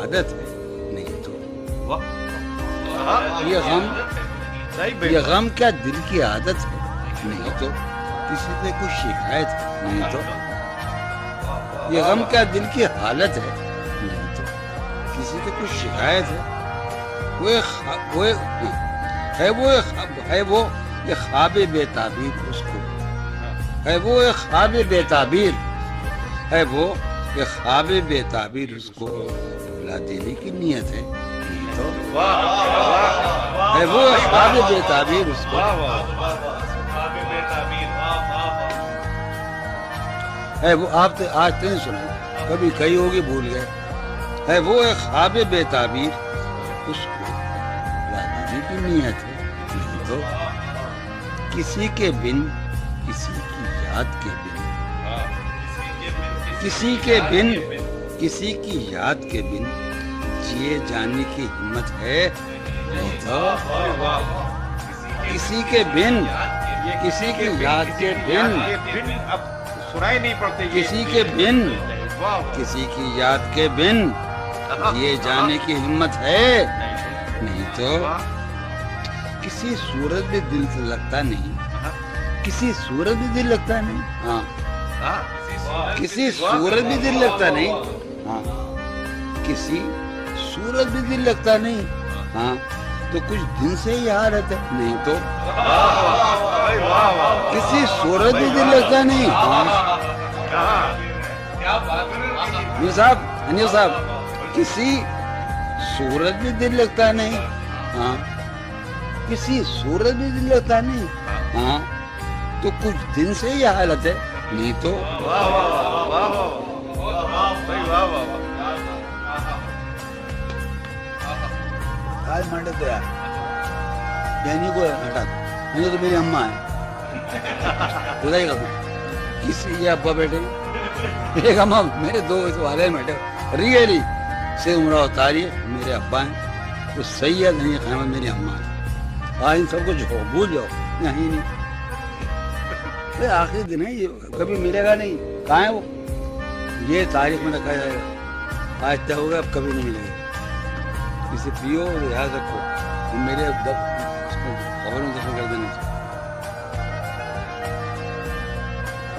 عادت ہے نہیں تو یہ غم کیا دل کی عادت ہے نہیں تو کسی سے کچھ شکایت ہے نہیں تو یہ غم کیا دل کی حالت ہے نہیں تو کسی سے کچھ شکایت ہے وہ ایک خواب بے تعبیر اس کو ہے وہ ایک خواب بے تعبیر ہے وہ ایک خواب بے تعبیر اس کو بلا دینے کی نیت ہے نہیں تو ہے وہ ایک خواب بے تعبیر اس کو ہے وہ آپ آج نہیں سنا کبھی کئی ہوگی بھول گئے ہے وہ ایک خواب بے تعبیر اس کو بلا دینے کی نیت ہے نہیں تو کسی کے بن کسی کی یاد کے بن کسی کے بن کسی کی یاد کے بن جیے جانے کی ہمت ہے نہیں تو کسی کے بن کسی کی یاد کے بن سنائی نہیں پڑتے کسی کے بن کسی کی یاد کے بن جیے جانے کی ہمت ہے نہیں تو کسی صورت بھی دل سے لگتا نہیں کسی صورت بھی دل لگتا نہیں ہاں کسی صورت بھی دل لگتا نہیں ہاں کسی صورت بھی دل لگتا نہیں ہاں تو کچھ دن سے ہی حالت ہے نہیں تو کسی صورت بھی دل لگتا نہیں انیل صاحب کسی صورت بھی دل لگتا نہیں ہاں کسی صورت بھی دل لگتا نہیں ہاں تو کچھ دن سے یہ حالت ہے نہیں تو آج مانڈے تو یار یعنی کو ہٹا دو تو میری اماں ہے بتائیے گا کسی یہ ابا بیٹھے ایک اماں میرے دو والے بیٹھے ریئلی سے عمرہ اتاری میرے ابا ہیں وہ سید نہیں خیمت میری اماں ہے آج ان سب کچھ ہو بھول جاؤ نہیں نہیں آخری دن ہے یہ کبھی ملے گا نہیں کہاں ہے وہ یہ تاریخ میں رکھا جائے گا آج طے ہو گیا اب کبھی نہیں ملے گا اسے پیو یاد رکھو میرے خبروں میں دفن کر دینا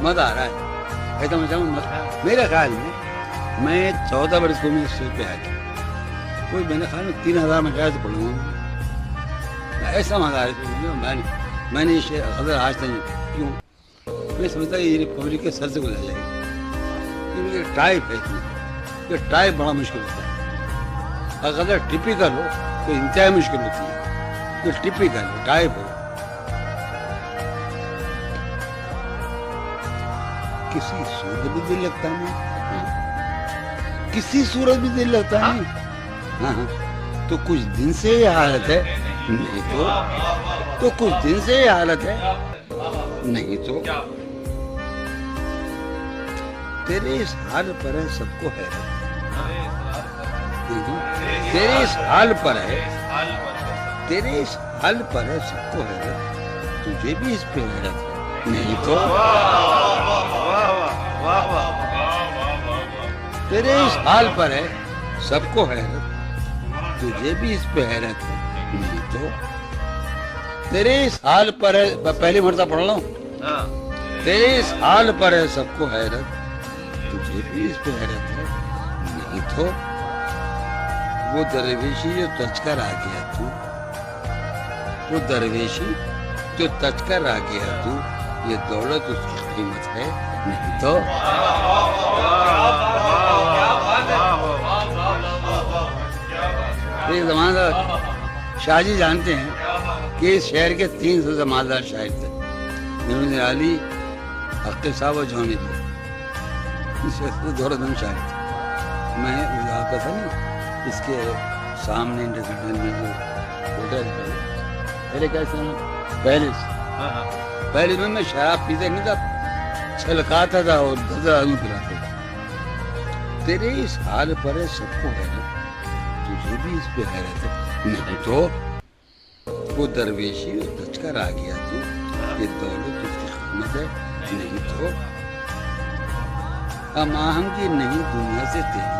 مت آ رہا ہے ایسا میں چاہوں میرے خیال میں 14 برس کو میں اسٹیج پہ آ گیا کوئی میں نے خیال میں 3000 میں کیسے پڑھوں گا ایسا مزہ آ رہا ہے میں نے یہ خبر آج تک کیوں میں سمجھتا ہے یہ پبلک کے سر سے گزر جائے گی یہ ٹائپ ہے یہ ٹائپ بڑا مشکل ہوتا ہے اگر ٹپیکل ہو تو انتہائی مشکل ہوتی ہے یہ ٹپیکل ہے ٹائپ ہو کسی صورت بھی دل لگتا نہیں کسی صورت بھی دل لگتا نہیں ہاں تو کچھ دن سے یہ حالت ہے نہیں تو کچھ دن سے یہ حالت ہے نہیں تو تیرے اس حال پر ہے سب کو حیرت تیرے اس حال پر ہے تیرے اس حال پر ہے سب کو حیرت تجھے بھی اس پہ حیرت ہے نہیں تو تیرے اس حال پر ہے سب کو حیرت تجھے بھی اس پہ حیرت ہے نہیں تو تیرے اس حال پر ہے پہلی مرتبہ پڑھ رہا ہوں تیرے اس حال پر ہے سب کو حیرت تجھے بھی اس پہ حیرت ہے نہیں تو وہ درویشی جو تج کر آ گیا تو وہ درویشی جو تج کر آ گیا تو یہ دولت اس کی قیمت ہے نہیں تو ایک زمانہ شاہ جی جانتے ہیں کہ اس شہر کے 300 زماندار شاعر تھے جنہوں نے علی حق صاحب و جونی تھے دورت شاعر تھے میں آپ کا تھا نا اس کے سامنے انٹرکنٹینل میں جو ہوٹل پہلے کیسے پہلے میں شراب پیتے نہیں تھا چھلکاتا تھا اور 10 آدمی پلاتا تھا تیرے اس حال پر ہے سب کو حیرت تجھے بھی اس پہ حیرت ہے نہیں تو وہ درویشی تج کر آ گیا تو یہ دولت اس کی قیمت ہے نہیں تو ہم آہنگی نہیں دنیا سے تیری